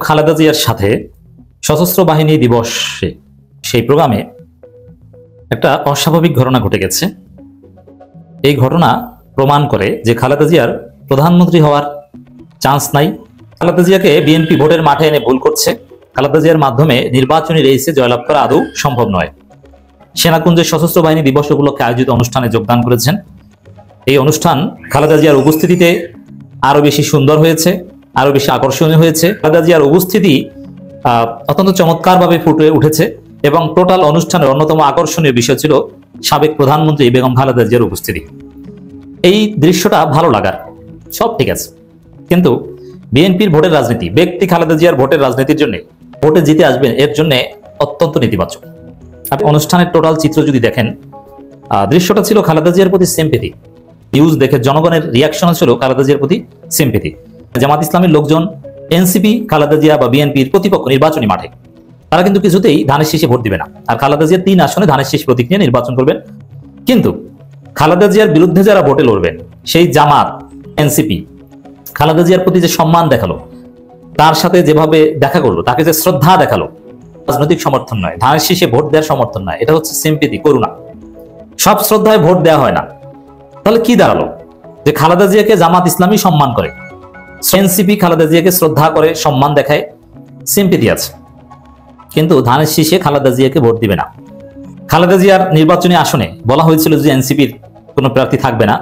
খালেদা জিয়ার সাথে সশস্ত্র বাহিনী দিবসে সেই প্রোগ্রামে একটা অস্বাভাবিক ঘটনা ঘটে গেছে। এই ঘটনা প্রমাণ করে যে খালেদা জিয়ার প্রধানমন্ত্রী হওয়ার চান্স নাই। খালেদা জিয়াকে বিএনপি ভোটের মাঠে এনে ভুল করছে। খালেদা জিয়ার মাধ্যমে নির্বাচনী রেসে জয়লাভ করা আদৌ সম্ভব নয়। সেনাকুঞ্জের সশস্ত্র বাহিনী দিবস উপলক্ষে আয়োজিত অনুষ্ঠানে যোগদান করেছেন। এই অনুষ্ঠান খালেদা জিয়ার উপস্থিতিতে আরো বেশি সুন্দর হয়েছে, আরো বেশি আকর্ষণীয় হয়েছে। খালেদা জিয়ার উপস্থিতি অত্যন্ত চমৎকারভাবে ফুটে উঠেছে এবং টোটাল অনুষ্ঠানের অন্যতম আকর্ষণীয় বিষয় ছিল সাবেক প্রধানমন্ত্রী বেগম খালেদা জিয়ার উপস্থিতি। এই দৃশ্যটা ভালো লাগার, সব ঠিক আছে, কিন্তু বিএনপির ভোটের রাজনীতি, ব্যক্তি খালেদা জিয়ার ভোটের রাজনীতির জন্য ভোটে জিতে আসবেন, এর জন্য অত্যন্ত নেতিবাচক। আপনি অনুষ্ঠানের টোটাল চিত্র যদি দেখেন, দৃশ্যটা ছিল খালেদা জিয়ার প্রতি সিম্প্যাথি। নিউজ দেখে জনগণের রিয়াকশন ছিল খালেদা জিয়ার প্রতি সিম্প্যাথি। জামাত ইসলামের লোকজন, এনসিপি, খালেদা জিয়া বা বিএনপির প্রতিপক্ষ নির্বাচনী মাঠে, তারা কিন্তু কিছুতেই ধানের শীষে ভোট দিবে না। আর খালেদা জিয়া 3 আসনে ধানের শীষ প্রতীক নিয়ে নির্বাচন করবেন। কিন্তু খালেদা জিয়ার বিরুদ্ধে যারা ভোটে লড়বেন, সেই জামাত, এনসিপি, খালেদা জিয়ার প্রতি যে সম্মান দেখালো, তার সাথে যেভাবে দেখা করলো, তাকে যে শ্রদ্ধা দেখালো, রাজনৈতিক সমর্থন নয়, ধানের শীষে ভোট দেওয়ার সমর্থন নয়, এটা হচ্ছে সিম্প্যাথি, করুণা। সব শ্রদ্ধায় ভোট দেওয়া হয় না। তাহলে কি দাঁড়ালো? যে খালেদা জিয়াকে জামাত ইসলামী সম্মান করে, এনসিপি খালেদা জিয়াকে শ্রদ্ধা করে, সম্মান দেখায়, সিম্প্যাথি আছে, কিন্তু ধানের শীষে খালেদা জিয়াকে ভোট দিবে না। খালেদা জিয়ার নির্বাচনী আসনে বলা হয়েছিল যে এনসিপির কোনো প্রার্থী থাকবে না,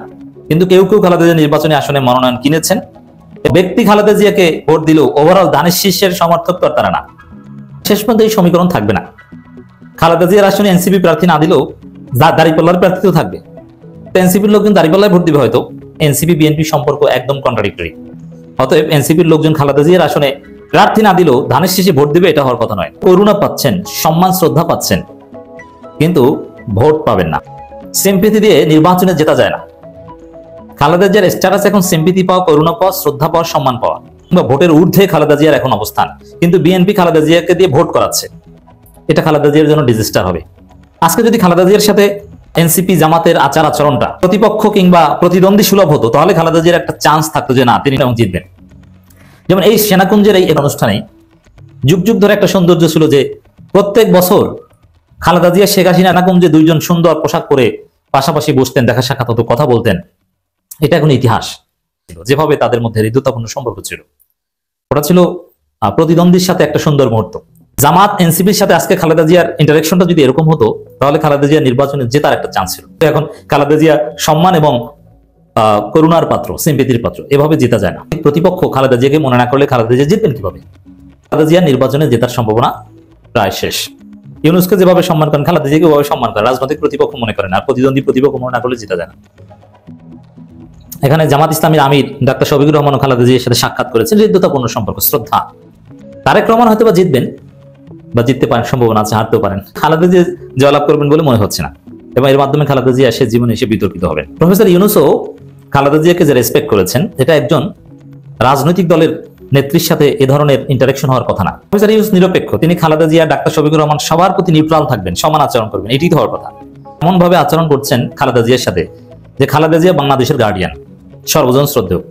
কিন্তু কেউ কেউ খালেদা জিয়ার নির্বাচনী আসনে মনোনয়ন কিনেছেন। ব্যক্তি খালেদা জিয়াকে ভোট দিলেও ওভারঅল ধানের শীষের সমর্থক তো তারা না। শেষ পর্যন্ত এই সমীকরণ থাকবে না। খালেদা জিয়ার আসনে এনসিপি প্রার্থী না দিলেও দাঁড়িপাল্লার প্রার্থী তো থাকবে। এনসিপির লোকজন দাঁড়িপাল্লায় ভোট দিবে হয়তো। এনসিপি বিএনপি সম্পর্ক একদম কন্ট্রাডিক্টরি। অতএব এনসিপির লোকজন খালেদা জিয়ার আসনে প্রার্থী না দিলেও ধানের শীষে ভোট দিবে, এটা হওয়ার কথা নয়। করুণা পাচ্ছেন, সম্মান শ্রদ্ধা পাচ্ছেন, কিন্তু ভোট পাবেন না। সিম্প্যাথি দিয়ে নির্বাচনে জেতা যায় না। খালেদা জিয়ার স্ট্যাটাস এখন সিম্প্যাথি পাওয়া, করুণা পাওয়া, শ্রদ্ধা পাওয়া, সম্মান পাওয়া, কিংবা ভোটের ঊর্ধ্বে খালেদা জিয়ার এখন অবস্থান। কিন্তু বিএনপি খালেদা জিয়াকে দিয়ে ভোট করাচ্ছে, এটা খালেদা জিয়ার জন্য ডিজাস্টার হবে। আজকে যদি খালেদা জিয়ার সাথে এনসিপি জামাতের আচার আচরণটা প্রতিপক্ষ কিংবা প্রতিদ্বন্দ্বী সুলভ হতো, তাহলে খালেদা জিয়ার একটা চান্স থাকতো যে না, তিনি জিতবেন। যেমন এই সেনাকুঞ্জের এই অনুষ্ঠানে যুগ যুগ ধরে একটা সৌন্দর্য ছিল যে প্রত্যেক বছর খালেদা জিয়া, শেখ হাসিনা সেনাকুঞ্জে দুইজন সুন্দর পোশাক পরে পাশাপাশি বসতেন, দেখা সাক্ষাৎ হতো, কথা বলতেন। এটা এখন ইতিহাস। যেভাবে তাদের মধ্যে হৃদ্যতাপূর্ণ সম্পর্ক ছিল, ওটা ছিল প্রতিদ্বন্দ্বীর সাথে একটা সুন্দর মুহূর্ত। জামাত এনসিপির সাথে আজকে খালেদা জিয়ার ইন্টারেকশনটা যদি এরকম হতো, তাহলে খালেদা জিয়া নির্বাচনে জেতার একটা চান্স ছিল। এখন খালেদা জিয়া সম্মান এবং করুণার পাত্র, সিম্প্যাথির পাত্র, এভাবে জেতা যায় না। প্রতিপক্ষ খালেদা জিয়াকে মনে না করলে খালেদা জিয়া জিতবেন কিভাবে? খালেদা জিয়া নির্বাচনে জেতার সম্ভাবনা প্রায় শেষ। ইউনূসকে যেভাবে সম্মান করেন, খালেদা জিয়াকে ওভাবে সম্মান করেন। রাজনৈতিক প্রতিপক্ষ মনে করেন, আর প্রতিদ্বন্দ্বী প্রতিপক্ষ মনে না করলে জেতা যায় না। এখানে জামাত ইসলামীর আমির ডাক্তার শফিকুর রহমান ও খালেদা জিয়ার সাথে সাক্ষাৎ করেছেন, হৃদ্যতাপূর্ণ সম্পর্ক, শ্রদ্ধা। তারেক রহমান হয়তো বা জিতবেন বা জিততে পারেন, সম্ভাবনা আছে, হারতেও পারেন। খালেদা জিয়া জয়লাভ করবেন বলে মনে হচ্ছে না, এবং এর মাধ্যমে খালেদা জিয়া সে জীবনে এসে বিতর্কিত হবেন। প্রফেসর ইউনূসও খালেদা জিয়াকে যে রেসপেক্ট করেছেন, এটা একজন রাজনৈতিক দলের নেত্রীর সাথে এ ধরনের ইন্টারাকশন হওয়ার কথা না। প্রফেসর ইউনূস নিরপেক্ষ, তিনি খালেদা জিয়া, ডাক্তার শফিকুর রহমান সবার প্রতি নিউট্রাল থাকবেন, সমান আচরণ করবেন, এটি তো হওয়ার কথা। এমন ভাবে আচরণ করছেন খালেদা জিয়ার সাথে যে খালেদা জিয়া বাংলাদেশের গার্ডিয়ান, সর্বজন শ্রদ্ধেয়,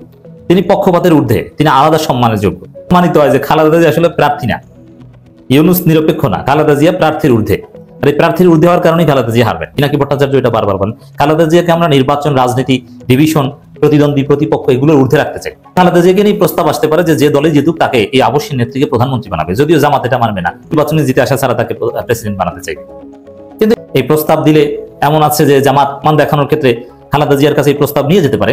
তিনি পক্ষপাতের ঊর্ধ্বে, তিনি আলাদা সম্মানের যোগ্য। প্রমাণিত হয় যে খালেদা জিয়া আসলে প্রার্থী না, ইউনূস নিরপেক্ষ না, খালেদা জিয়া প্রার্থীর ঊর্ধ্বে। আর এই প্রার্থীর ঊর্ধ্বে হওয়ার কারণেই খালেদা জিয়া হারবেন। পিনাকি ভট্টাচার্য এটা বারবার বলেন, খালেদা জিয়াকে আমরা নির্বাচন, রাজনীতি, ডিভিশন, প্রতিদ্বন্দ্বী প্রতিপক্ষ এগুলোর ঊর্ধ্বে রাখতে চাই। খালেদা জিয়াকে নিয়ে প্রস্তাব আসতে পারে যে দলে জিতুক তাকে এই আবশ্যিক নেত্রীকে প্রধানমন্ত্রী বানাবে, যদিও জামাত এটা মানবে না, নির্বাচনে জিতে আসা ছাড়া তাকে প্রেসিডেন্ট বানাতে চাই। কিন্তু এই প্রস্তাব দিলে এমন আছে যে জামাত মান দেখানোর ক্ষেত্রে খালেদা জিয়ার কাছে এই প্রস্তাব নিয়ে যেতে পারে।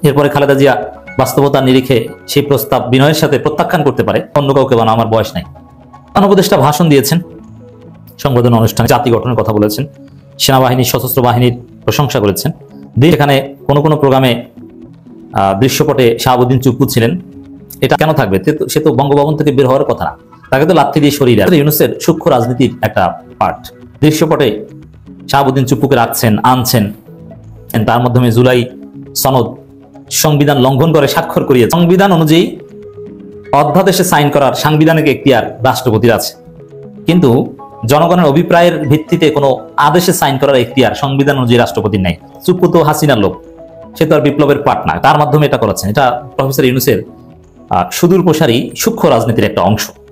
এরপরে খালেদা জিয়া বাস্তবতার নিরিখে সেই প্রস্তাব বিনয়ের সাথে প্রত্যাখ্যান করতে পারে, অন্য কাউকে বানাও, আমার বয়স নাই। উপদেষ্টা ভাষণ দিয়েছেন, সংবর্ধনা অনুষ্ঠানে জাতি গঠনের কথা বলেছেন, সেনাবাহিনী, সশস্ত্র বাহিনীর প্রশংসা করেছেন। এখানে কোনো কোনো প্রোগ্রামে দৃশ্যপটে শাহাবুদ্দিন চুপ্পু ছিলেন। এটা কেন থাকবে? সে তো বঙ্গভবন থেকে বের হওয়ার কথা না, তাকে তো লাথি দিয়ে সরিয়ে দেয়। ইউনূসের সূক্ষ্ম রাজনীতির একটা পার্ট। দৃশ্যপটে শাহাবুদ্দিন চুপ্পুকে রাখছেন, আনছেন, তার মাধ্যমে জুলাই সনদ সংবিধান লঙ্ঘন করে স্বাক্ষর করিয়ে, সংবিধান অনুযায়ী অধ্যাদেশে সাইন করার সাংবিধানিক এখতিয়ার রাষ্ট্রপতির আছে, কিন্তু জনগণের অভিপ্রায়ের ভিত্তিতে কোনো আদেশে সাইন করার এখতিয়ার সংবিধান অনুযায়ী রাষ্ট্রপতির নাই। চুপ্পু তো হাসিনার লোক, সে তো আর বিপ্লবের পার্ট না, তার মাধ্যমে এটা করাচ্ছেন। এটা প্রফেসর ইউনূসের সুদূর প্রসারী সূক্ষ্ম রাজনীতির একটা অংশ।